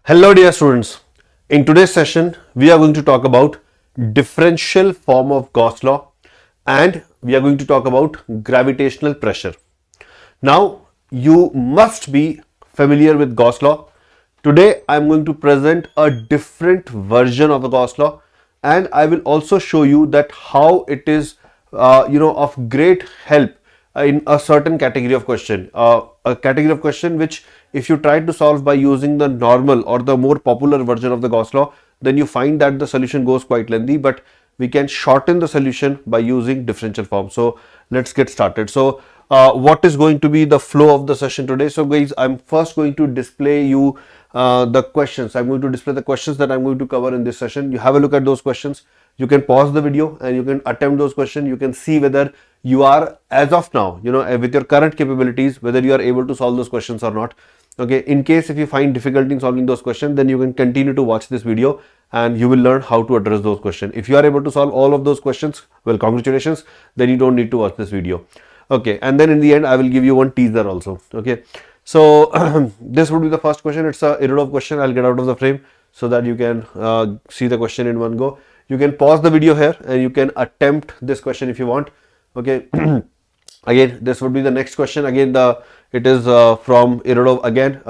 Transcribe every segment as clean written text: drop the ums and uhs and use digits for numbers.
Hello dear students, in today's session we are going to talk about differential form of Gauss law and we are going to talk about gravitational pressure. Now you must be familiar with Gauss law. Today I am going to present a different version of the Gauss law and I will also show you that how it is of great help in a certain category of question, a category of question which if you try to solve by using the normal or the more popular version of the Gauss law, then you find that the solution goes quite lengthy, but we can shorten the solution by using differential form. So let's get started. So what is going to be the flow of the session today? So guys, I'm first going to display you the questions. I'm going to display the questions that I'm going to cover in this session. You have a look at those questions. You can pause the video and you can attempt those questions. You can see whether you are, as of now, with your current capabilities, whether you are able to solve those questions or not. Okay, in case if you find difficulty in solving those questions, then you can continue to watch this video and you will learn how to address those questions. If you are able to solve all of those questions, well, congratulations, then you don't need to watch this video. Okay, and then in the end, I will give you one teaser also. Okay, so this would be the first question. It's a Irudov question. I'll get out of the frame so that you can see the question in one go. You can pause the video here and you can attempt this question if you want. Okay. Again, this would be the next question. Again, it is from Irudov again.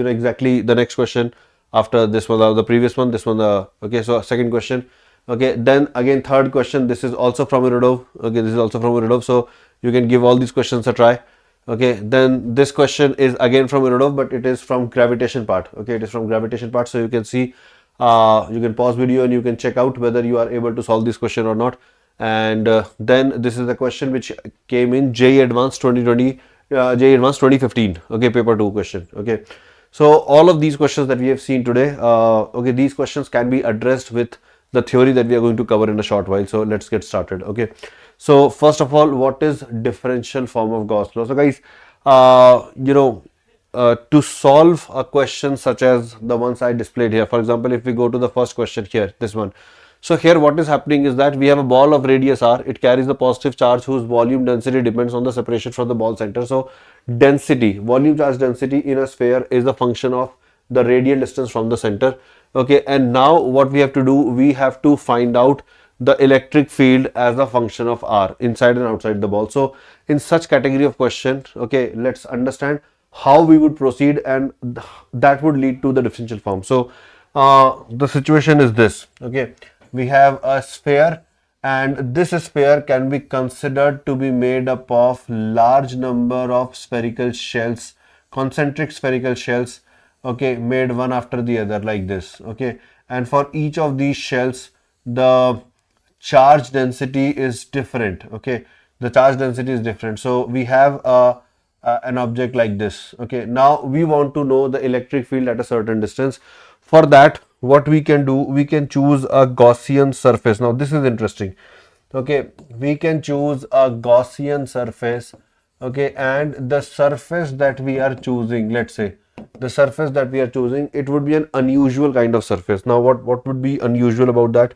Exactly the next question after this one, the previous one. This one. Okay, so second question. Okay, then again third question. This is also from Irudov. Okay, this is also from Irudov. So you can give all these questions a try. Okay, then this question is again from Irudov, but it is from gravitation part. Okay, it is from gravitation part. So you can see, you can pause video and you can check out whether you are able to solve this question or not. And then this is the question which came in JEE Advanced 2020, JEE Advanced 2015. Okay, paper 2 question. Okay, so all of these questions that we have seen today, okay, these questions can be addressed with the theory that we are going to cover in a short while. So let's get started. Okay, so first of all, what is differential form of Gauss law? So guys, to solve a question such as the ones I displayed here, for example, if we go to the first question here, this one. So here what is happening is that we have a ball of radius r. It carries a positive charge whose volume density depends on the separation from the ball center. So density, volume charge density in a sphere is a function of the radial distance from the center. Okay, and now what we have to do, we have to find out the electric field as a function of r inside and outside the ball. So in such category of question, okay, let's understand how we would proceed and that would lead to the differential form. So the situation is this. Okay, we have a sphere and this sphere can be considered to be made up of large number of spherical shells, concentric spherical shells, okay, made one after the other like this. Okay, and for each of these shells the charge density is different. Okay, the charge density is different. So we have an object like this. Okay, now we want to know the electric field at a certain distance. For that, what we can do, we can choose a Gaussian surface. Now this is interesting. Okay, we can choose a Gaussian surface. Okay, and the surface that we are choosing, let's say the surface that we are choosing, it would be an unusual kind of surface. Now what would be unusual about that?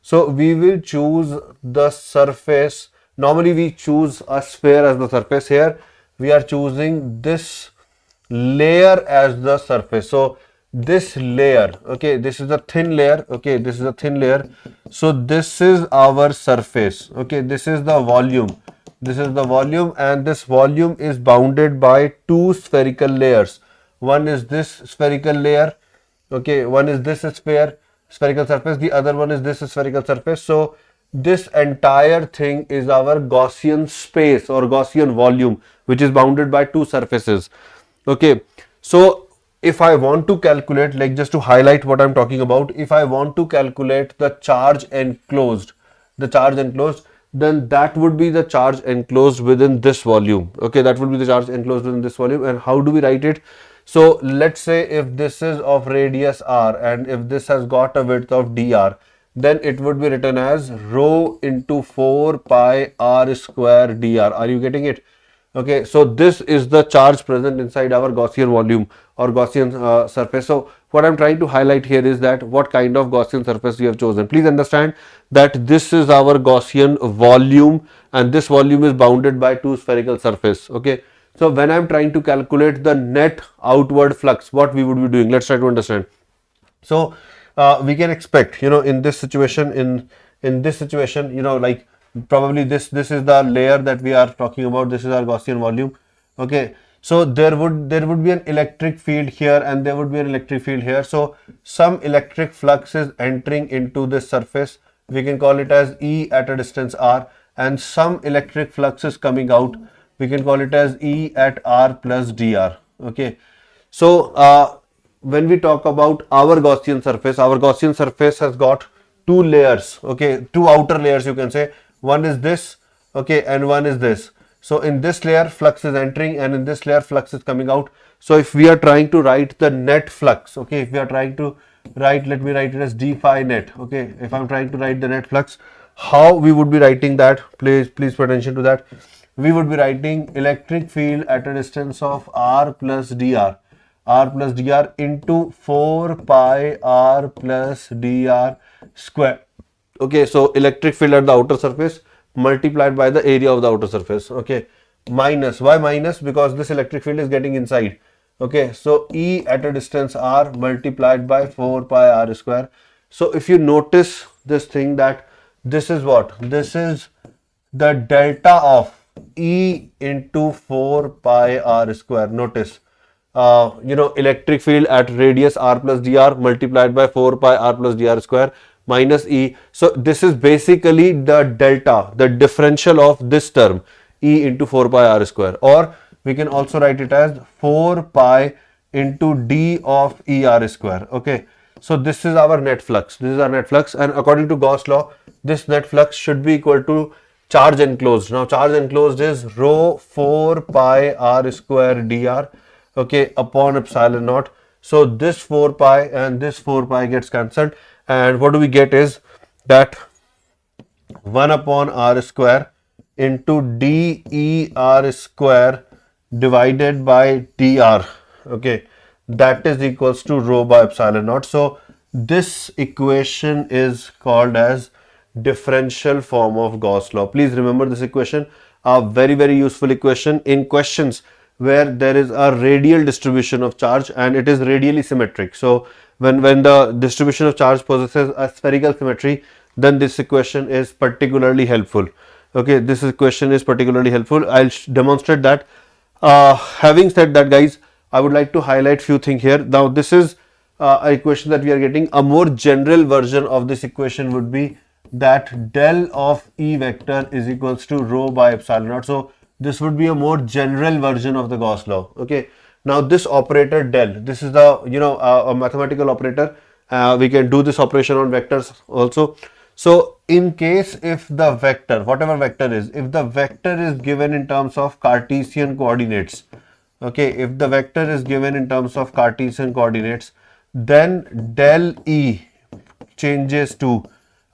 So we will choose the surface. Normally we choose a sphere as the surface. Here we are choosing this layer as the surface. So this layer, okay, this is a thin layer. Okay, this is a thin layer. So this is our surface. Okay, this is the volume. This is the volume and this volume is bounded by two spherical layers. One is this spherical layer. Okay, one is this spherical surface. The other one is this spherical surface. So this entire thing is our Gaussian space or Gaussian volume, which is bounded by two surfaces. Okay, so if I want to calculate, like just to highlight what I'm talking about, if I want to calculate the charge enclosed, then that would be the charge enclosed within this volume. Okay, that would be the charge enclosed within this volume. And how do we write it? So let's say if this is of radius r and if this has got a width of dr, then it would be written as rho into 4 pi r square dr. Are you getting it? Okay, so this is the charge present inside our Gaussian volume or Gaussian surface. So what I'm trying to highlight here is that what kind of Gaussian surface we have chosen. Please understand that this is our Gaussian volume and this volume is bounded by two spherical surface. Okay, so when I'm trying to calculate the net outward flux, what we would be doing, let's try to understand. So we can expect, in this situation, in this situation, like probably this is the layer that we are talking about. This is our Gaussian volume. Okay, so there would be an electric field here, and there would be an electric field here. So some electric flux is entering into this surface. We can call it as E at a distance r, and some electric flux is coming out. We can call it as E at r plus dr. Okay, so when we talk about our Gaussian surface has got two layers, okay, two outer layers, you can say. One is this, okay, and one is this. So in this layer flux is entering, and in this layer flux is coming out. So if we are trying to write the net flux, okay, if we are trying to write, let me write it as d phi net. Okay, if I'm trying to write the net flux, how we would be writing that, please pay attention to that. We would be writing electric field at a distance of r plus dr into 4 pi r plus dr square. Okay, so electric field at the outer surface multiplied by the area of the outer surface. Okay, minus, why minus? Because this electric field is getting inside. Okay, so E at a distance r multiplied by 4 pi r square. So if you notice this thing, that this is what? This is the delta of E into 4 pi r square. Notice, electric field at radius r plus dr multiplied by 4 pi r plus dr square minus E. So this is basically the delta, the differential of this term, E into 4 pi r square, or we can also write it as 4 pi into d of er square. Okay, so this is our net flux. This is our net flux, and according to Gauss law, this net flux should be equal to charge enclosed. Now charge enclosed is rho 4 pi r square dr, okay, upon epsilon naught. So this 4 pi and this 4 pi gets cancelled, and what do we get is that 1 upon r square into der square divided by dr. Okay, that is equals to rho by epsilon naught. So this equation is called as differential form of Gauss law. Please remember this equation, a very useful equation in questions where there is a radial distribution of charge and it is radially symmetric. So when the distribution of charge possesses a spherical symmetry, then this equation is particularly helpful. Okay, this equation is particularly helpful. I'll demonstrate that. Having said that, guys, I would like to highlight few things here. Now this is a equation that we are getting. A more general version of this equation would be that del of E vector is equals to rho by epsilon naught. So this would be a more general version of the Gauss law. Okay, now this operator del, this is the a mathematical operator. We can do this operation on vectors also. So in case if the vector, whatever vector is, if the vector is given in terms of Cartesian coordinates, okay, if the vector is given in terms of Cartesian coordinates, then del E changes to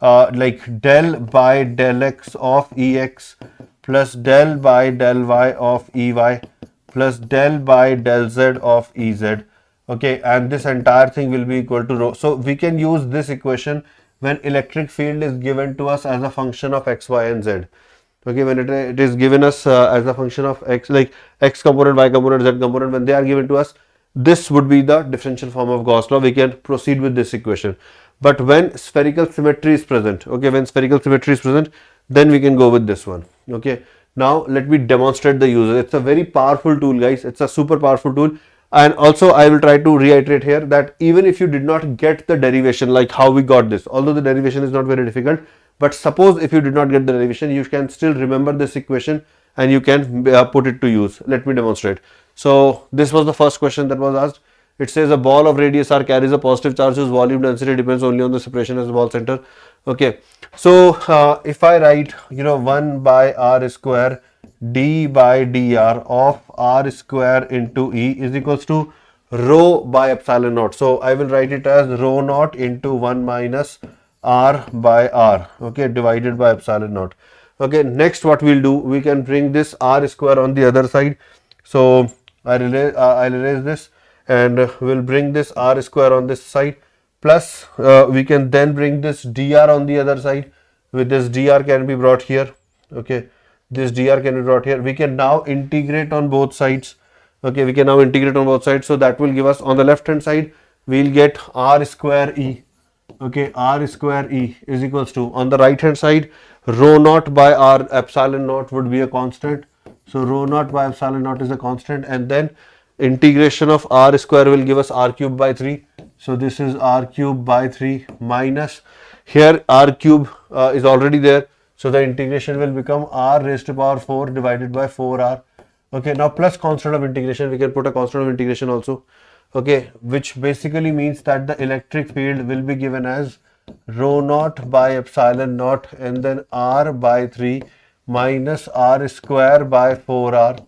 like del by del x of Ex plus del by del y of Ey plus del by del z of Ez. Okay, and this entire thing will be equal to rho. So we can use this equation when electric field is given to us as a function of x, y and z. Okay, when it is given us as a function of x, like x component, y component, z component, when they are given to us, this would be the differential form of Gauss law. We can proceed with this equation. But when spherical symmetry is present, okay, when spherical symmetry is present, then we can go with this one. Okay, now let me demonstrate the use. It's a very powerful tool, guys. It's a super powerful tool. And also I will try to reiterate here that even if you did not get the derivation, like how we got this, although the derivation is not very difficult, but suppose if you did not get the derivation, you can still remember this equation and you can put it to use. Let me demonstrate. So this was the first question that was asked. It says a ball of radius r carries a positive charge whose volume density depends only on the separation as the ball center. Okay, so if I write 1 by r square d by dr of r square into E is equals to rho by epsilon naught. So I will write it as rho naught into 1 minus r by r, okay, divided by epsilon naught. Okay, next what we'll do, we can bring this r square on the other side. So I'll erase this and we'll bring this r square on this side, plus we can then bring this dr on the other side. With this dr can be brought here. Okay, this dr can be brought here. We can now integrate on both sides. Okay, we can now integrate on both sides. So that will give us on the left hand side we'll get r square E. Okay, r square E is equals to, on the right hand side, rho naught by r epsilon naught would be a constant. So rho naught by epsilon naught is a constant, and then integration of r square will give us r cube by 3. So this is r cube by 3 minus, here r cube is already there. So the integration will become r raised to power 4 divided by 4r. Okay, now plus constant of integration, we can put a constant of integration also. Okay, which basically means that the electric field will be given as rho naught by epsilon naught and then r by 3 minus r square by 4r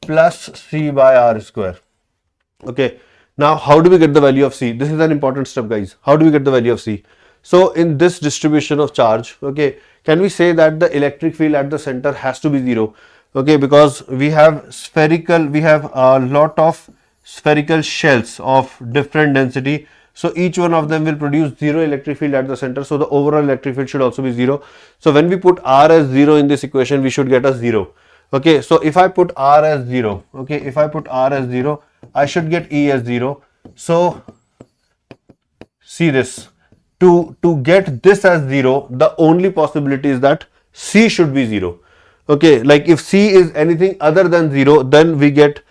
plus c by r square. Okay, now how do we get the value of c? This is an important step, guys. How do we get the value of c? So in this distribution of charge, okay, can we say that the electric field at the center has to be 0? Okay, because we have a lot of spherical shells of different density. So each one of them will produce 0 electric field at the center. So the overall electric field should also be 0. So when we put r as 0 in this equation, we should get a 0. Okay, so if I put r as 0, okay, if I put r as 0, I should get E as 0. So see this, to get this as 0, the only possibility is that C should be 0. Okay, like if C is anything other than 0, then we get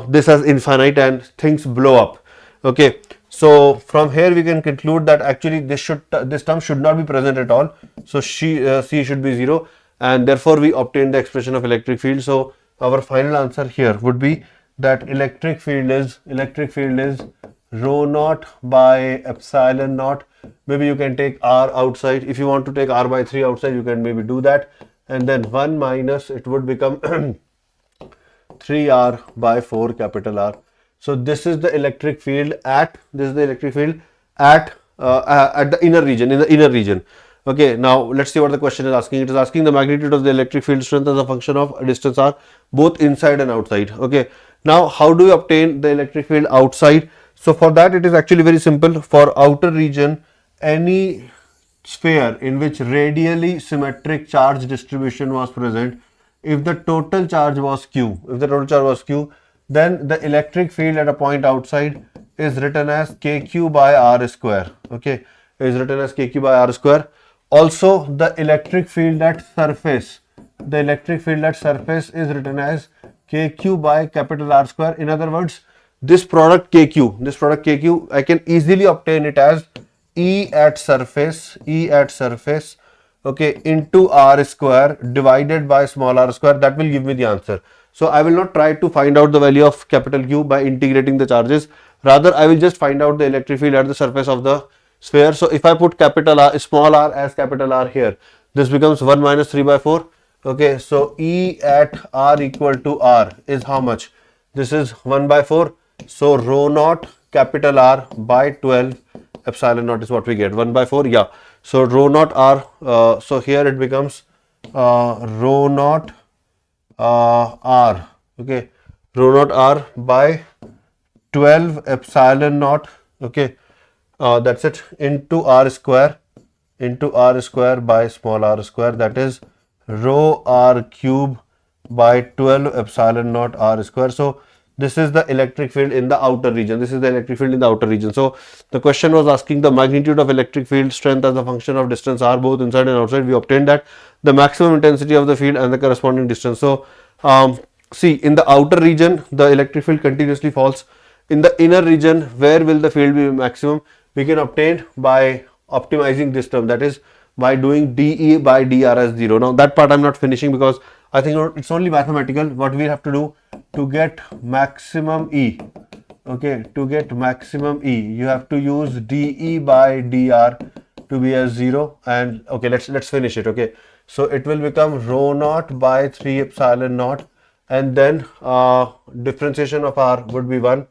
this as infinite and things blow up. Okay, so from here we can conclude that actually this term should not be present at all. So C should be 0, and therefore we obtain the expression of electric field. So our final answer here would be that electric field is rho naught by epsilon naught. Maybe you can take r outside. If you want to take r by 3 outside, you can maybe do that, and then 1 minus, it would become 3r by 4 capital R. So this is the electric field at the inner region, in the inner region. Okay, now let's see what the question is asking. It is asking the magnitude of the electric field strength as a function of a distance r, both inside and outside. Okay, now how do we obtain the electric field outside? So for that, it is actually very simple. For outer region, any sphere in which radially symmetric charge distribution was present, if the total charge was q, then the electric field at a point outside is written as kq by r square. Okay, is written as kq by r square. Also, the electric field at surface is written as kq by capital R square. In other words, this product kq, I can easily obtain it as E at surface, okay, into r square divided by small r square. That will give me the answer. So I will not try to find out the value of capital Q by integrating the charges. Rather, I will just find out the electric field at the surface of the sphere. So if I put capital R, small r as capital R here, this becomes 1 minus 3 by 4. Okay, so E at r equal to r is how much? This is 1 by 4. So rho naught capital R by 12 epsilon naught is what we get. 1 by 4, yeah. So rho naught r, so here it becomes rho naught r, okay, rho naught r by 12 epsilon naught, okay, that's it, into r square by small r square, that is rho r cube by 12 epsilon naught r square. So this is the electric field in the outer region. So the question was asking the magnitude of electric field strength as a function of distance r, both inside and outside. We obtained that, the maximum intensity of the field and the corresponding distance. So see, in the outer region, the electric field continuously falls. In the inner region, where will the field be maximum? We can obtain by optimizing this term, that is by doing dE by dr as 0. Now that part I'm not finishing because I think it's only mathematical. What we have to do to get maximum E, okay, you have to use dE by dr to be as 0, and okay, let's finish it. Okay, so it will become rho naught by 3 epsilon naught, and then differentiation of r would be 1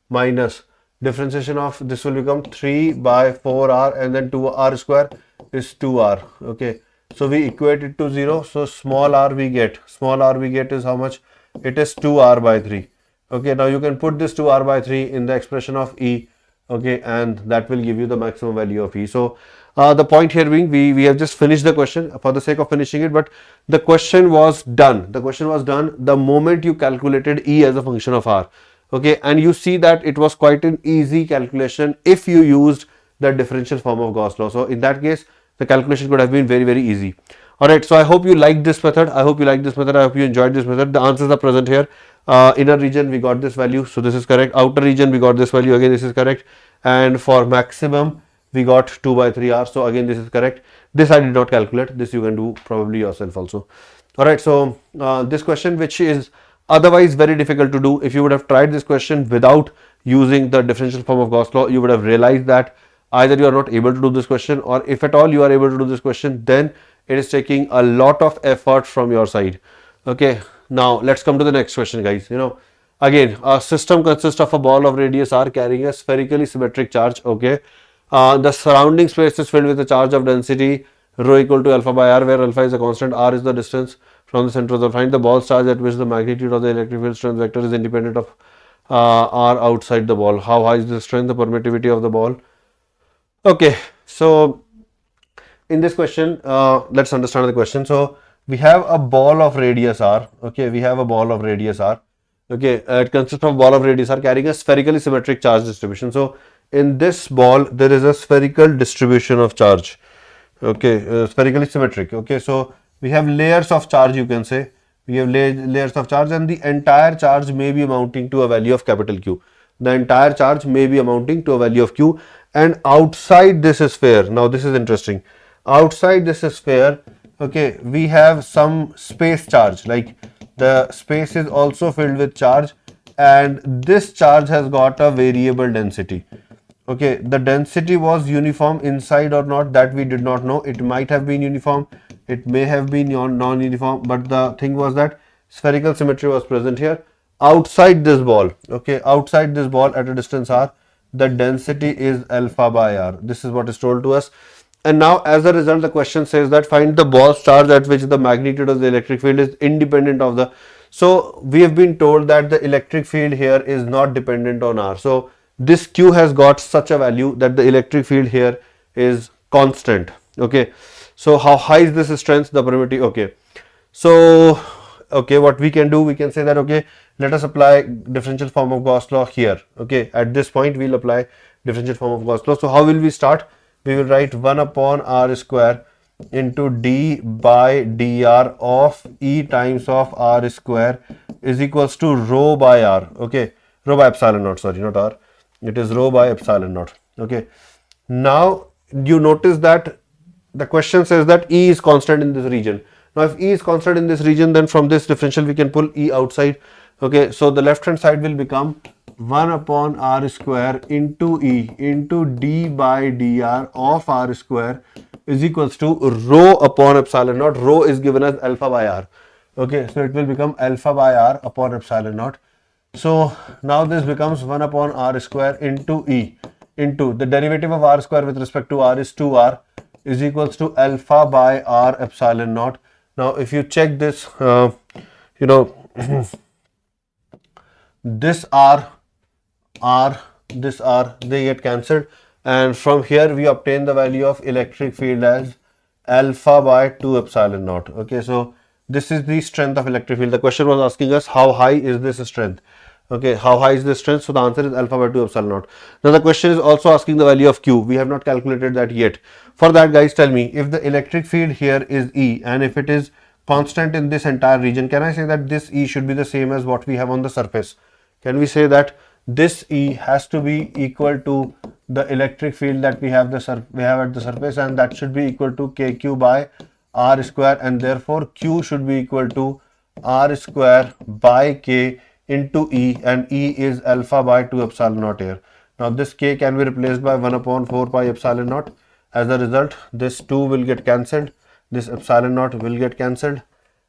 minus differentiation of this will become 3 by 4r, and then 2r square is 2r. Okay, so we equate it to 0. So small r we get is how much? It is 2r by 3. Okay, now you can put this 2r by 3 in the expression of E, okay, and that will give you the maximum value of E. So the point here being, we have just finished the question for the sake of finishing it, but the question was done. The moment you calculated E as a function of R. Okay, and you see that it was quite an easy calculation if you used the differential form of Gauss law. So in that case, the calculation could have been very, very easy. Alright, so I hope you like this method. I hope you like this method. I hope you enjoyed this method. The answers are present here. Inner region, we got this value, so this is correct. Outer region, we got this value, again this is correct. And for maximum, we got 2 by 3 r, so again this is correct. This I did not calculate, this you can do probably yourself also. Alright, so this question, which is otherwise very difficult to do, if you would have tried this question without using the differential form of Gauss law, you would have realized that either you are not able to do this question, or if at all you are able to do this question, then it is taking a lot of effort from your side. Okay, now let's come to the next question, guys. Again, a system consists of a ball of radius r carrying a spherically symmetric charge. Okay, the surrounding space is filled with a charge of density rho equal to alpha by r, where alpha is a constant, r is the distance from the center of the. Find the ball charge at which the magnitude of the electric field strength vector is independent of r outside the ball. How high is the strength, the permittivity of the ball? Okay, so in this question, let's understand the question. So we have a ball of radius r. Okay, we have a ball of radius r. Okay, it consists of a ball of radius r carrying a spherically symmetric charge distribution. So in this ball, there is a spherical distribution of charge. Okay, spherically symmetric. Okay, so we have layers of charge, you can say. We have layers of charge, and the entire charge may be amounting to a value of capital Q. The entire charge may be amounting to a value of Q, and outside this sphere, now this is interesting, outside this sphere, okay, we have some space charge, like the space is also filled with charge, and this charge has got a variable density. Okay, the density was uniform inside or not, that we did not know. It might have been uniform, it may have been non-uniform, but the thing was that spherical symmetry was present here. Outside this ball, okay, outside this ball at a distance r, the density is alpha by r. This is what is told to us. And now as a result, the question says that find the ball's charge at which the magnitude of the electric field is independent of the. So we have been told that the electric field here is not dependent on r. So this Q has got such a value that the electric field here is constant. Okay, so how high is this strength, the permittivity? Okay, so okay, what we can do, we can say that okay, let us apply differential form of Gauss law here. Okay, at this point we'll apply differential form of Gauss law. So how will we start? We will write 1 upon r square into d by dr of E times of r square is equals to rho by r. Okay, rho by epsilon naught, sorry, not r, it is rho by epsilon naught. Okay, now you notice that the question says that E is constant in this region. Now if E is constant in this region, then from this differential we can pull E outside. Okay, so the left hand side will become 1 upon r square into E into d by dr of r square is equals to rho upon epsilon naught. Rho is given as alpha by r. Okay, so it will become alpha by r upon epsilon naught. So now this becomes 1 upon r square into E into the derivative of r square with respect to r is 2r is equals to alpha by r epsilon naught. Now if you check this, this r, this r, they get cancelled, and from here we obtain the value of electric field as alpha by 2 epsilon naught. Okay, so this is the strength of electric field. The question was asking us how high is this strength. Okay, how high is this strength? So the answer is alpha by 2 epsilon naught. Now the question is also asking the value of Q. We have not calculated that yet. For that, guys, tell me, if the electric field here is E and if it is constant in this entire region, can I say that this E should be the same as what we have on the surface? Can we say that this E has to be equal to the electric field that we have at the surface, and that should be equal to KQ by R square, and therefore Q should be equal to R square by K into E, and E is alpha by 2 epsilon naught here. Now this K can be replaced by 1 upon 4 pi epsilon naught. As a result, this 2 will get cancelled, this epsilon naught will get cancelled.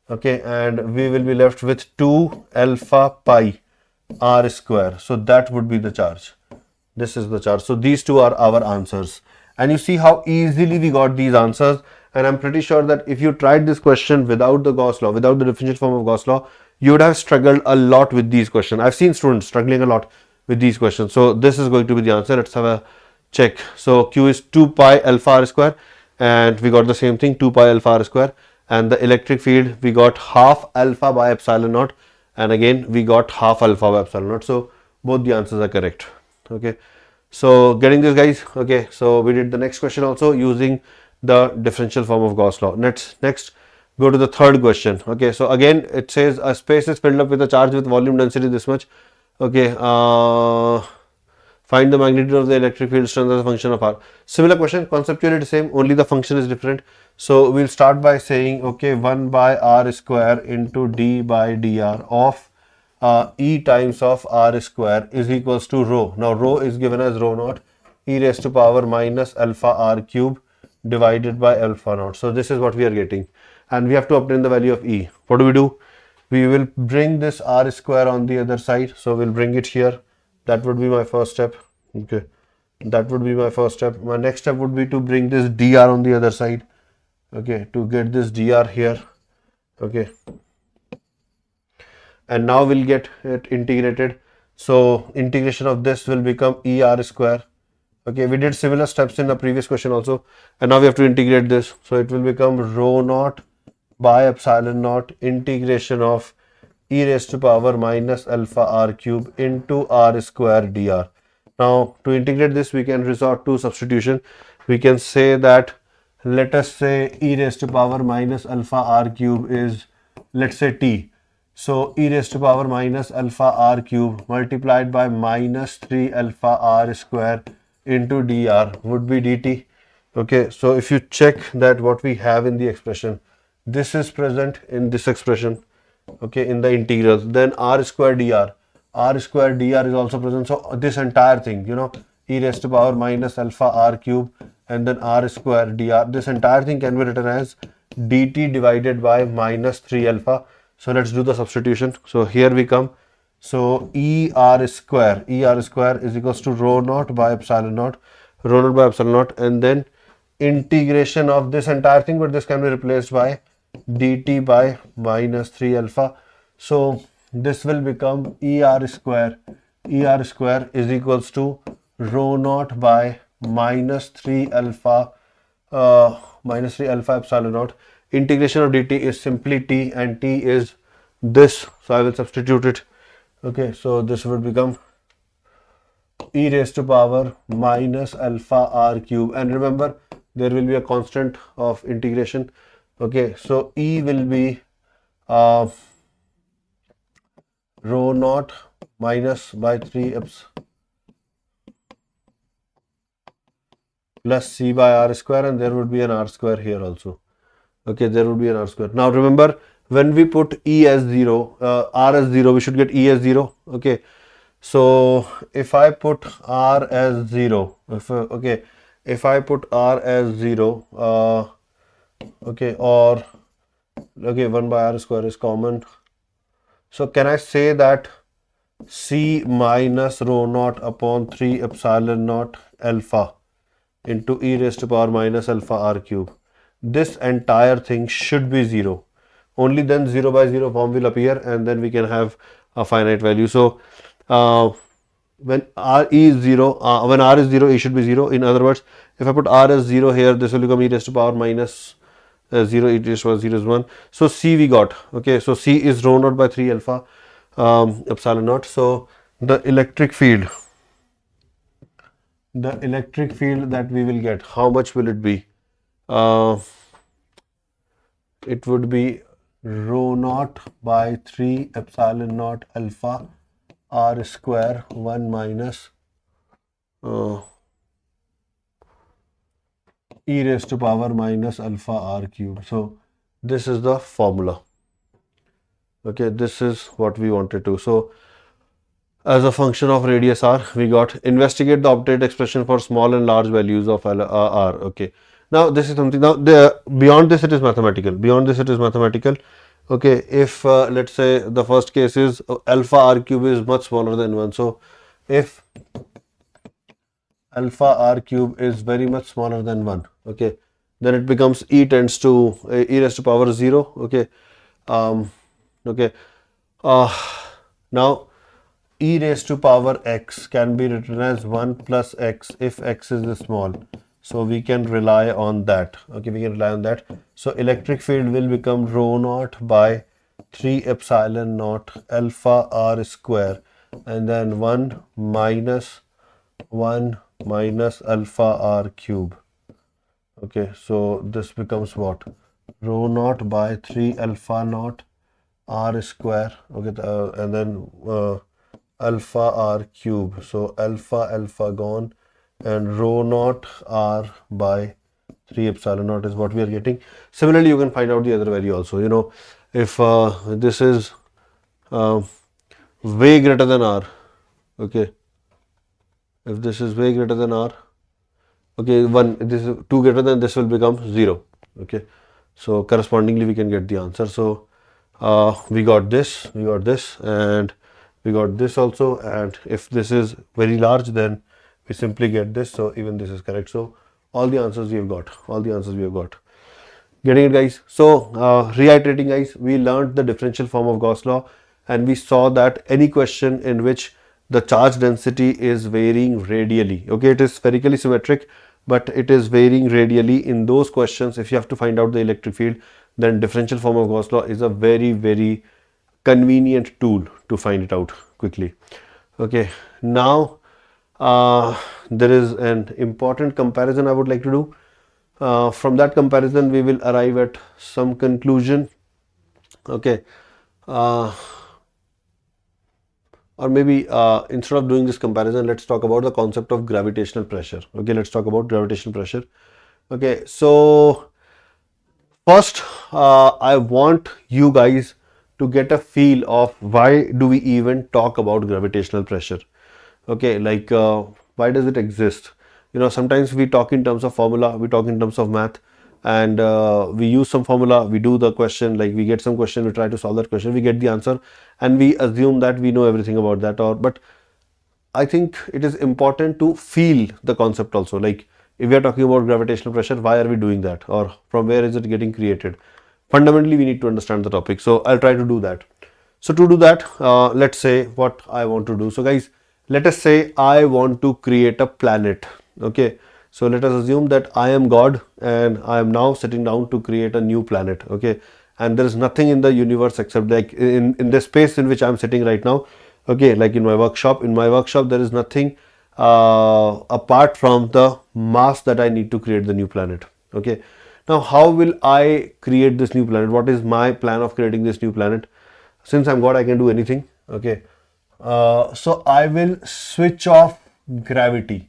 Okay, and we will be left with 2 alpha pi r square. So that would be the charge. This is the charge. So these two are our answers, and you see how easily we got these answers. And I'm pretty sure that if you tried this question without the Gauss law, without the differential form of Gauss law, you would have struggled a lot with these questions. I've seen students struggling a lot with these questions. So this is going to be the answer. Let's have a check. So Q is 2 pi alpha r square, and we got the same thing, 2 pi alpha r square, and the electric field we got half alpha by epsilon naught, and again we got half alpha by epsilon naught. So both the answers are correct. Okay, so getting this, guys. Okay, so we did the next question also using the differential form of Gauss law. Next go to the third question. Okay, so again it says a space is filled up with a charge with volume density this much. Okay, find the magnitude of the electric field strength as a function of R. Similar question, conceptually the same, only the function is different. So we'll start by saying, okay, 1 by R square into d by dr of E times of R square is equals to rho. Now rho is given as rho naught e raised to power minus alpha R cube divided by alpha naught. So this is what we are getting, and we have to obtain the value of E. What do? We will bring this R square on the other side. So we'll bring it here. That would be my first step. Okay, that would be my first step. My next step would be to bring this dr on the other side. Okay, to get this dr here. Okay, and now we'll get it integrated. So integration of this will become ER square. Okay, we did similar steps in the previous question also, and now we have to integrate this. So it will become rho naught by epsilon naught integration of e raised to power minus alpha R cube into R square dr. Now to integrate this, we can resort to substitution. We can say that, let us say e raised to power minus alpha R cube is, let's say t. So e raised to power minus alpha R cube multiplied by minus 3 alpha R square into dr would be dt. Okay, so if you check that what we have in the expression, this is present in this expression. Okay, in the integrals, then r square dr is also present. So this entire thing, e raised to power minus alpha R cube and then r square dr, this entire thing can be written as dt divided by minus 3 alpha. So let's do the substitution. So here we come. So er square is equals to rho naught by epsilon naught, and then integration of this entire thing, but this can be replaced by dt by minus 3 alpha. So this will become er square is equals to rho naught by minus 3 alpha epsilon naught. Integration of dt is simply t, and t is this, so I will substitute it. Okay, so this would become e raised to power minus alpha R cube, and remember there will be a constant of integration. Okay, so e will be rho naught minus by 3 eps plus c by r square, and there would be an r square here also. Okay, there would be an r square. Now remember, when we put e as 0, r as 0, we should get e as 0. Okay, so if I put r as 0, if I put r as 0, okay, 1 by r square is common. So can I say that c minus rho naught upon 3 epsilon naught alpha into e raised to power minus alpha R cube, this entire thing should be 0. Only then 0 by 0 form will appear, and then we can have a finite value. So when r is 0, e should be 0. In other words, if I put r as 0 here, this will become e raised to power minus 0, e raised to power 0 is 1. So c we got. Okay, so c is rho naught by 3 alpha epsilon naught. So the electric field that we will get, how much will it be? It would be rho naught by 3 epsilon naught alpha R square 1 minus e raised to power minus alpha R cube. So this is the formula. Okay, this is what we wanted to. So as a function of radius r, we got investigate the obtained expression for small and large values of r. Okay, now this is something. Now beyond this it is mathematical. Okay, if let's say the first case is alpha R cube is much smaller than 1. So if alpha R cube is very much smaller than 1, okay, then it becomes e tends to e raised to power 0. Okay, okay, now e raised to power x can be written as 1 plus x if x is small. So we can rely on that. Okay, we can rely on that. So electric field will become rho naught by 3 epsilon naught alpha R square and then 1 minus 1 minus alpha r cube. Okay, so this becomes what? Rho naught by 3 alpha naught r square. Okay, and then alpha r cube. So alpha gone, and rho naught r by 3 epsilon naught is what we are getting. Similarly, you can find out the other value also. You know, if this is way greater than r, okay, if this is way greater than r, okay, 1, this is 2 greater than, this will become 0. Okay, so correspondingly we can get the answer. So we got this, and we got this also, and if this is very large, then we simply get this. So even this is correct. So all the answers we have got, getting it, guys? So reiterating, guys, we learned the differential form of Gauss law, and we saw that any question in which the charge density is varying radially, okay, it is spherically symmetric, but it is varying radially. In those questions, if you have to find out the electric field, then differential form of Gauss law is a very, very convenient tool to find it out quickly. Okay, now there is an important comparison I would like to do. From that comparison, we will arrive at some conclusion. Okay, or maybe instead of doing this comparison, let's talk about the concept of gravitational pressure. Okay, let's talk about gravitational pressure. Okay, so first, I want you guys to get a feel of why do we even talk about gravitational pressure. Okay, like why does it exist? You know, sometimes we talk in terms of formula, we talk in terms of math, and we use some formula, we do the question, like we get some question, we try to solve that question, we get the answer, and we assume that we know everything about that. Or but I think it is important to feel the concept also. Like if we are talking about gravitational pressure, why are we doing that, or from where is it getting created? Fundamentally, we need to understand the topic. So I'll try to do that. So to do that, let's say what I want to do. So guys, let us say I want to create a planet. Okay, so let us assume that I am God and I am now sitting down to create a new planet. Okay, and there is nothing in the universe except like in the space in which I am sitting right now. Okay, like in my workshop. In my workshop, there is nothing apart from the mass that I need to create the new planet. Okay, now how will I create this new planet? What is my plan of creating this new planet? Since I'm God, I can do anything. Okay, so I will switch off gravity.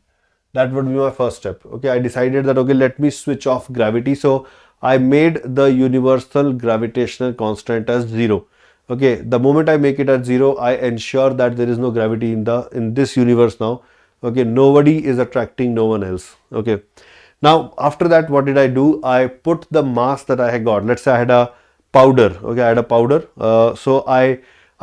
That would be my first step. Okay, I decided that okay, let me switch off gravity. So I made the universal gravitational constant as 0. Okay, the moment I make it at 0, I ensure that there is no gravity in this universe now. Okay, nobody is attracting no one else. Okay, now after that, what did I do? I put the mass that I had got. Let's say I had a powder. Okay, I had a powder. So I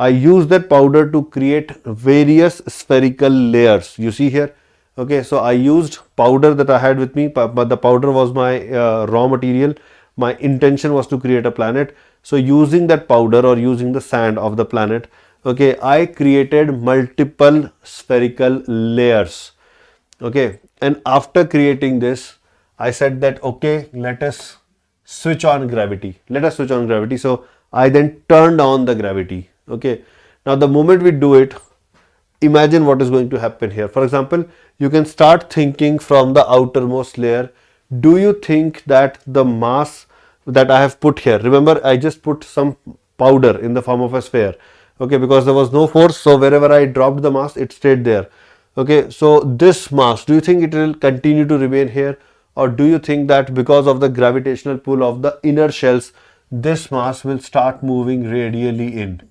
used that powder to create various spherical layers. You see here. Okay, so I used powder that I had with me, but the powder was my raw material. My intention was to create a planet. So using that powder or using the sand of the planet, okay, I created multiple spherical layers. Okay, and after creating this, I said that okay, let us switch on gravity. So I then turned on the gravity. Okay, now the moment we do it, imagine what is going to happen here. For example, you can start thinking from the outermost layer. Do you think that the mass that I have put here, remember I just put some powder in the form of a sphere, okay, because there was no force, so wherever I dropped the mass, it stayed there. Okay, so this mass, do you think it will continue to remain here, or do you think that because of the gravitational pull of the inner shells, this mass will start moving radially in?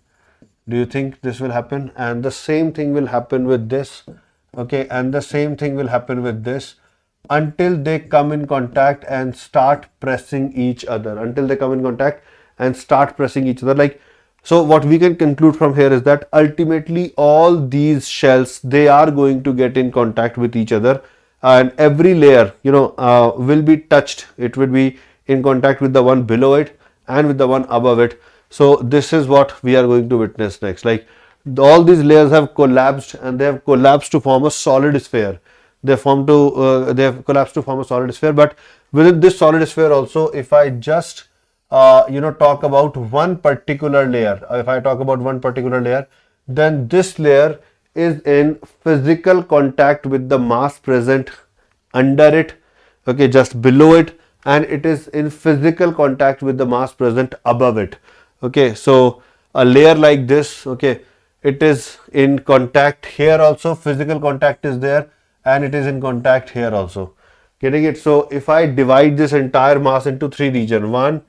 Do you think this will happen? And the same thing will happen with this. Okay, and the same thing will happen with this until they come in contact and start pressing each other. Like, so what we can conclude from here is that ultimately all these shells, they are going to get in contact with each other, and every layer, you know, will be touched. It will be in contact with the one below it and with the one above it. So this is what we are going to witness next. Like all these layers have collapsed, and they have collapsed to form a solid sphere. They have collapsed to form a solid sphere. But within this solid sphere also, if I just talk about one particular layer, then this layer is in physical contact with the mass present under it, okay, just below it, and it is in physical contact with the mass present above it. Okay, so a layer like this, okay, it is in contact here also, physical contact is there, and it is in contact here also. Getting it? So if I divide this entire mass into three regions, 1,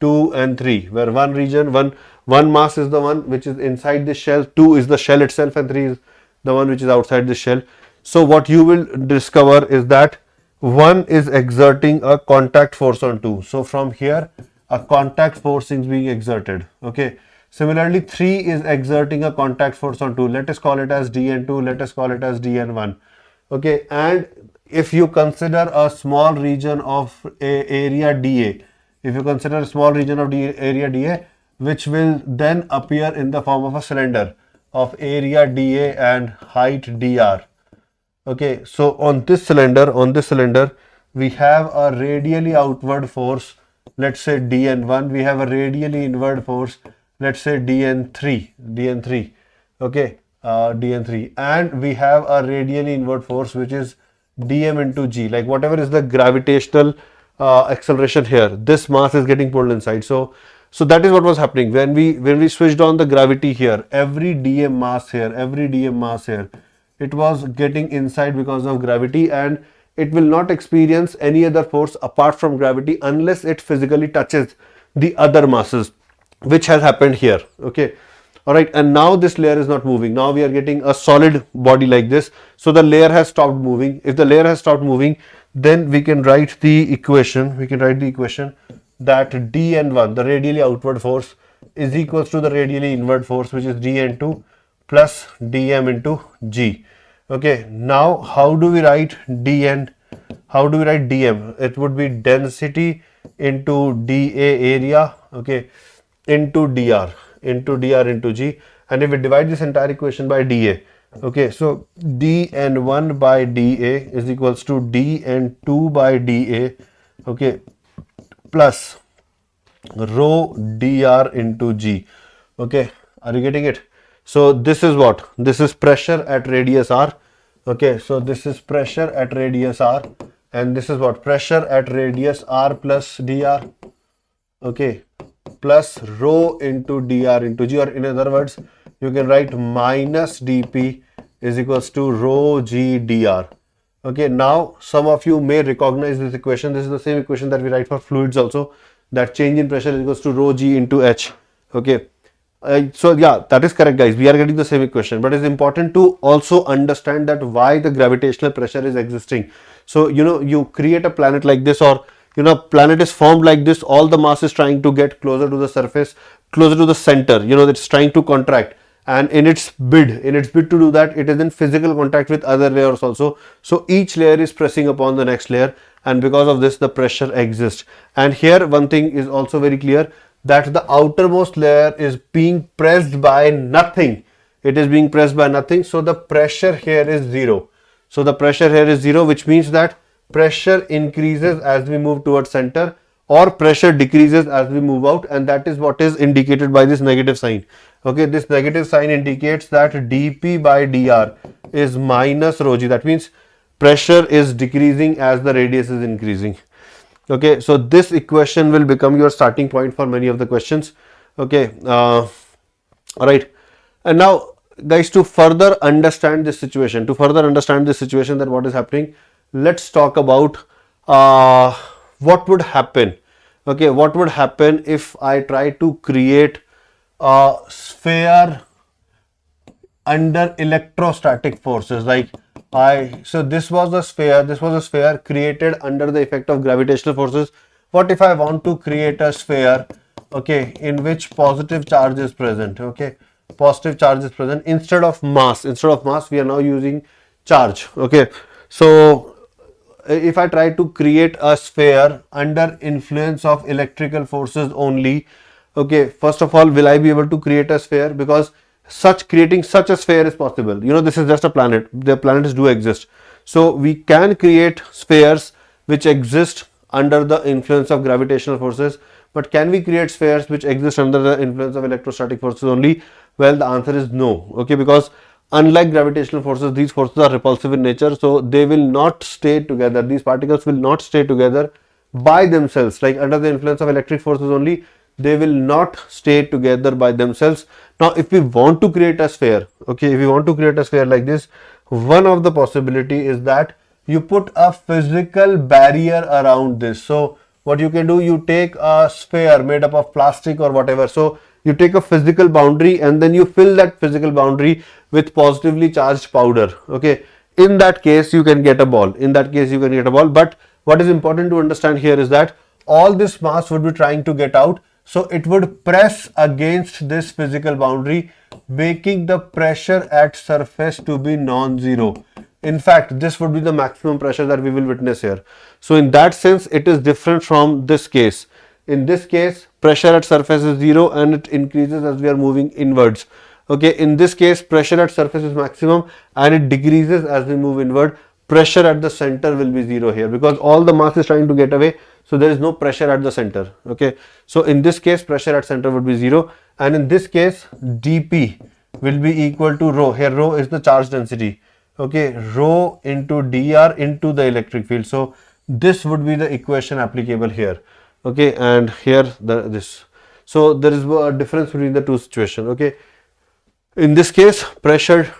2 and 3, where one region, one mass is the one which is inside the shell, 2 is the shell itself, and 3 is the one which is outside the shell. So what you will discover is that 1 is exerting a contact force on 2. So from here a contact force is being exerted. Okay. Similarly, 3 is exerting a contact force on 2. Let us call it as dn2, let us call it as dn1. Okay, and if you consider a small region of area dA, if you consider a small region of area dA, which will then appear in the form of a cylinder of area dA and height dr. Okay, so on this cylinder, we have a radially outward force, let's say dn1. We have a radially inward force, let's say dn3. Okay, dn3, and we have a radially inward force which is dm into g, like whatever is the gravitational acceleration here, this mass is getting pulled inside. So that is what was happening when we switched on the gravity here. Every dm mass here, it was getting inside because of gravity, and it will not experience any other force apart from gravity unless it physically touches the other masses, which has happened here. Okay, all right, and now this layer is not moving. Now we are getting a solid body like this, so the layer has stopped moving. If the layer has stopped moving, then we can write the equation that dn1, the radially outward force, is equals to the radially inward force, which is dn2 plus dm into g. Okay, now how do we write dn? How do we write dm? It would be density into dA area, okay, into dr into g, and if we divide this entire equation by dA, okay, so dn1 by dA is equals to dn2 by dA, okay, plus rho dr into g. Okay, are you getting it? So this is what? This is pressure at radius r. Okay, so this is pressure at radius r, and this is what? Pressure at radius r plus dr. Okay, plus rho into dr into g, or in other words, you can write minus dp is equals to rho g dr. Okay, now some of you may recognize this equation. This is the same equation that we write for fluids also, that change in pressure is equals to rho g into h. Okay, so yeah, that is correct, guys. We are getting the same equation, but it's important to also understand that why the gravitational pressure is existing. So you create a planet like this, or planet is formed like this. All the mass is trying to get closer to the surface, closer to the center. It's trying to contract, and in its bid to do that, it is in physical contact with other layers also. So each layer is pressing upon the next layer, and because of this, the pressure exists. And here one thing is also very clear, that the outermost layer is being pressed by nothing. It is being pressed by nothing. So the pressure here is zero. Which means that pressure increases as we move towards center, or pressure decreases as we move out, and that is what is indicated by this negative sign. Okay, this negative sign indicates that dp by dr is minus rho g. That means pressure is decreasing as the radius is increasing. Okay, so this equation will become your starting point for many of the questions. Okay, all right, and now guys, to further understand this situation, that what is happening, let's talk about what would happen. Okay, what would happen if I try to create a sphere under electrostatic forces? Like so this was a sphere created under the effect of gravitational forces. What if I want to create a sphere, okay, in which positive charge is present? Okay, positive charge is present instead of mass. We are now using charge. Okay, so if I try to create a sphere under influence of electrical forces only, okay, first of all, will I be able to create a sphere? Because creating such a sphere is possible. This is just a planet. The planets do exist. So we can create spheres which exist under the influence of gravitational forces. But can we create spheres which exist under the influence of electrostatic forces only? Well, the answer is no. Okay, because Unlike gravitational forces, these forces are repulsive in nature, so they will not stay together. These particles will not stay together by themselves, like under the influence of electric forces only. They will not stay together by themselves. Now if we want to create a sphere, okay, if we want to create a sphere like this, one of the possibility is that you put a physical barrier around this. So what you can do, you take a sphere made up of plastic or whatever. So you take a physical boundary and then you fill that physical boundary with positively charged powder. Okay, in that case you can get a ball. In that case you can get a ball. But what is important to understand here is that all this mass would be trying to get out, so it would press against this physical boundary, making the pressure at surface to be non-zero. In fact, this would be the maximum pressure that we will witness here. So in that sense, it is different from this case. In this case, pressure at surface is zero and it increases as we are moving inwards. Okay, in this case, pressure at surface is maximum and it decreases as we move inward. Pressure at the center will be zero here because all the mass is trying to get away. So there is no pressure at the center. Okay, so in this case, pressure at center would be zero, and in this case, dP will be equal to rho. Here, rho is the charge density. Okay, rho into dr into the electric field. So this would be the equation applicable here. Okay, and here this. So there is a difference between the two situations. Okay, in this case, pressure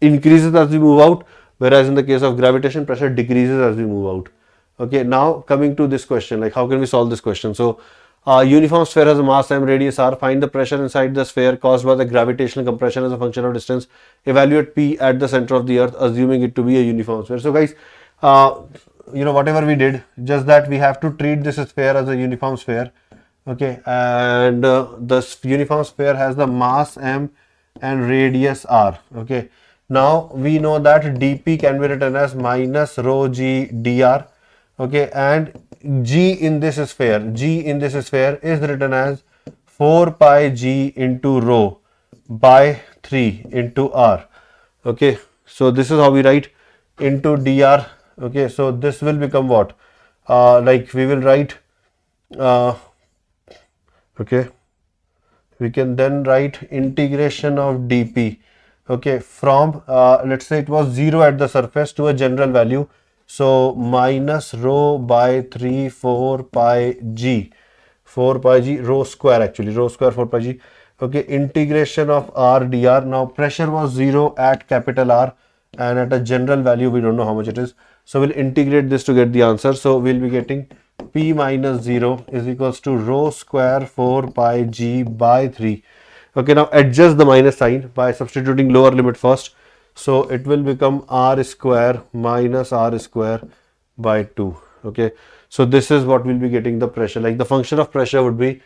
increases as we move out, whereas in the case of gravitation, pressure decreases as we move out. Okay, now coming to this question, like how can we solve this question? So uniform sphere has a mass m, radius r. Find the pressure inside the sphere caused by the gravitational compression as a function of distance. Evaluate P at the center of the earth, assuming it to be a uniform sphere. So guys, whatever we did, just that we have to treat this sphere as a uniform sphere. Okay, and the uniform sphere has the mass m and radius r. Okay, now we know that dP can be written as minus rho g dr. Okay, and g in this sphere is written as 4 pi g into rho by 3 into r. Okay, so this is how we write into dr. Okay, so this will become what, like we will write okay, we can then write integration of dP. Okay, from let's say it was 0 at the surface to a general value, so minus rho by 3 4 pi g rho square, actually rho square 4 pi g. Okay, integration of r dr. Now pressure was 0 at capital R and at a general value we don't know how much it is, so we'll integrate this to get the answer. So we'll be getting P minus 0 is equals to rho square 4 pi g by 3. Okay, now adjust the minus sign by substituting lower limit first. So it will become r square minus r square by 2. Okay, so this is what we'll be getting the pressure. Like the function of pressure would be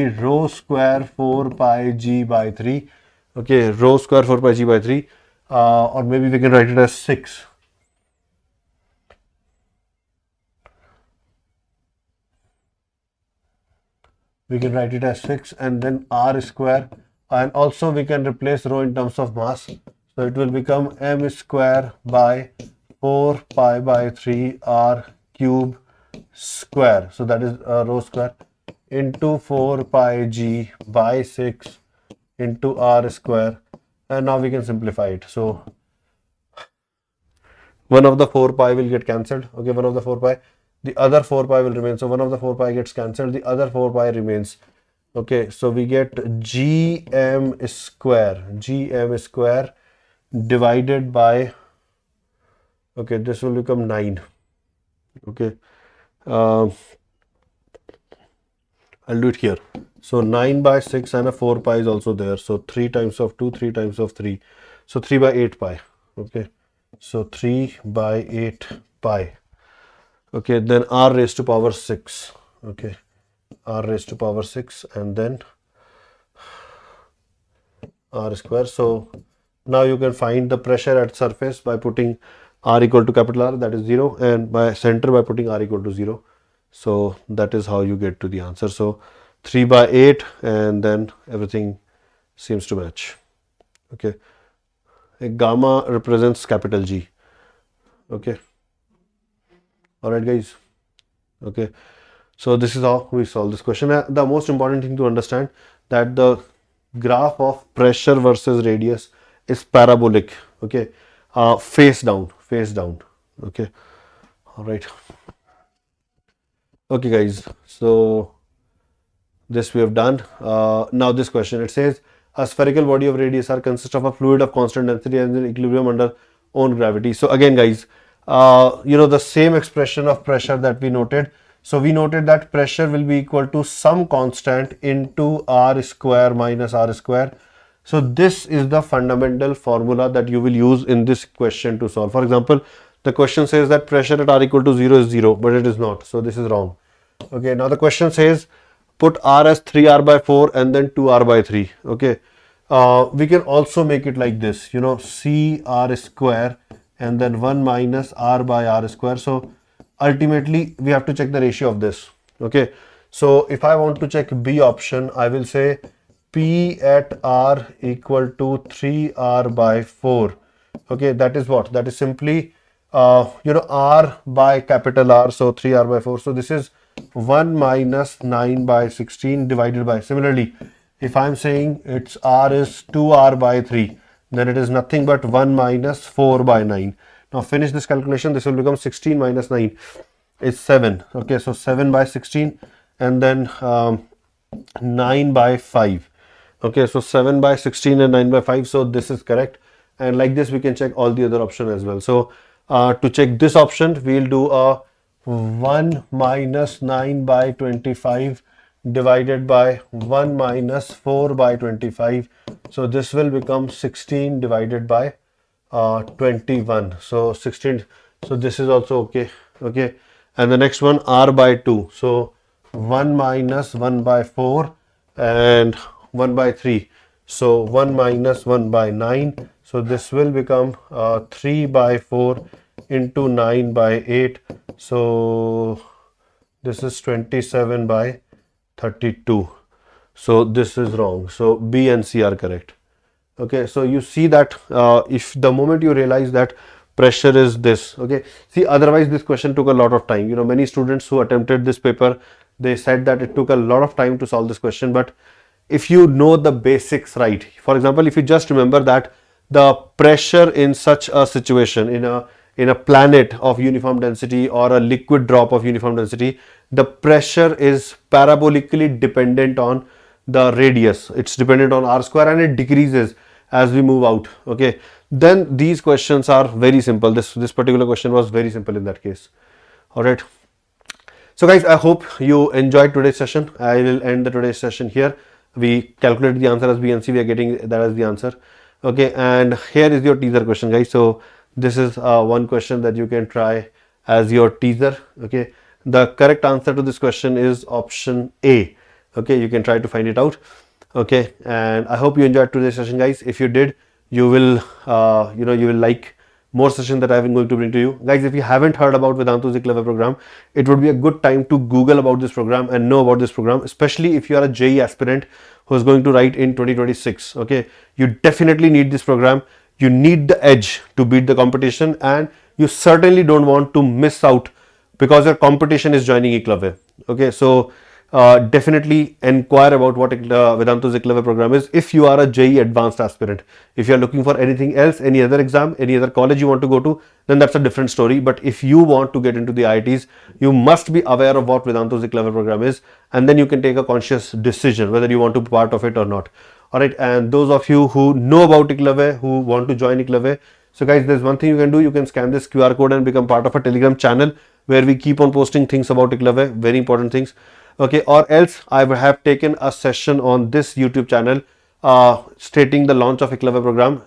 rho square 4 pi g by 3. Okay, rho square 4 pi g by 3, or maybe we can write it as 6. We can write it as 6 and then r square, and also we can replace rho in terms of mass. So it will become m square by 4 pi by 3 r cube square. So that is rho square into 4 pi g by 6 into r square, and now we can simplify it. So one of the 4 pi will get cancelled. Okay, one of the 4 pi, the other 4 pi will remain. So one of the 4 pi gets cancelled, the other 4 pi remains. Okay, so we get gm square divided by, okay, this will become 9. Okay, I'll do it here. So 9 by 6 and a 4 pi is also there. So 3 times of 2, 3 times of 3. So 3 by 8 pi. Okay, so 3 by 8 pi. Okay, then r raised to power 6. Okay, r raised to power 6 and then r square. So now you can find the pressure at surface by putting r equal to capital R, that is 0, and by center by putting r equal to 0. So that is how you get to the answer. So 3 by 8 and then everything seems to match. Okay, a gamma represents capital G. Okay, all right guys. Okay, so this is how we solve this question. The most important thing to understand that the graph of pressure versus radius is parabolic. Okay, face down, okay. All right. Okay guys, so this we have done. Now this question, it says a spherical body of radius r consists of a fluid of constant density and in equilibrium under own gravity. So again guys, the same expression of pressure that we noted. So we noted that pressure will be equal to some constant into r square minus r square. So this is the fundamental formula that you will use in this question to solve. For example, the question says that pressure at r equal to 0 is 0, but it is not. So this is wrong. Okay, now the question says put r as 3r by 4 and then 2r by 3. Okay, we can also make it like this, c r square and then 1 minus r by r square. So ultimately we have to check the ratio of this. Okay, so if I want to check B option, I will say P at r equal to 3r by 4. Okay, that is what? That is simply r by capital R, so 3r by 4. So this is 1 minus 9 by 16 divided by, similarly, if I'm saying its r is 2r by 3, then it is nothing but 1 minus 4 by 9. Now finish this calculation, this will become 16 minus 9 is 7. Okay, so 7 by 16 and then 9 by 5. Okay, so 7 by 16 and 9 by 5. So this is correct. And like this, we can check all the other options as well. So to check this option, we'll do a 1 minus 9 by 25 divided by 1 minus 4 by 25. So this will become 16 divided by 21. So 16. So this is also okay. Okay. And the next one, r by 2. So 1 minus 1 by 4 and 1 by 3. So 1 minus 1 by 9. So this will become 3 by 4 into 9 by 8. So this is 27 by 32. So this is wrong. So B and C are correct. Okay, so you see that if the moment you realize that pressure is this, okay, see, otherwise this question took a lot of time. Many students who attempted this paper, they said that it took a lot of time to solve this question. But if you know the basics right, for example, if you just remember that the pressure in such a situation, in a planet of uniform density or a liquid drop of uniform density, the pressure is parabolically dependent on the radius. It's dependent on r square and it decreases as we move out. Okay, then these questions are very simple. This particular question was very simple in that case. All right. So guys, I hope you enjoyed today's session. I will end the today's session here. We calculated the answer as B and C. We are getting that as the answer. Okay, and here is your teaser question, guys. So this is one question that you can try as your teaser. Okay, the correct answer to this question is option A. Okay, you can try to find it out. Okay, and I hope you enjoyed today's session, guys. If you did, you will you will like more sessions that I've been going to bring to you, guys. If you haven't heard about Vedanthu's Eclair program, it would be a good time to Google about this program and know about this program, especially if you are a JEE aspirant who is going to write in 2026. Okay, you definitely need this program. You need the edge to beat the competition, and you certainly don't want to miss out because your competition is joining Eclair. Okay, so definitely inquire about what Vedanthu's Eclair program is if you are a JEE advanced aspirant. If you are looking for anything else, any other exam, any other college you want to go to, then that's a different story. But if you want to get into the IITs, you must be aware of what Vedanthu's Eclair program is, and then you can take a conscious decision whether you want to be part of it or not. All right, and those of you who know about Eclair, who want to join Eclair, so guys, there's one thing you can do. You can scan this QR code and become part of a Telegram channel where we keep on posting things about Eclair, very important things. Okay, or else I have taken a session on this YouTube channel stating the launch of Eclair program.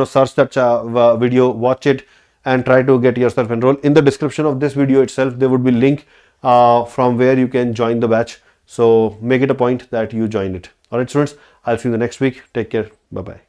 Search that video, watch it, and try to get yourself enrolled. In the description of this video itself, there would be link from where you can join the batch. So make it a point that you join it. All right, students, I'll see you the next week. Take care. Bye bye.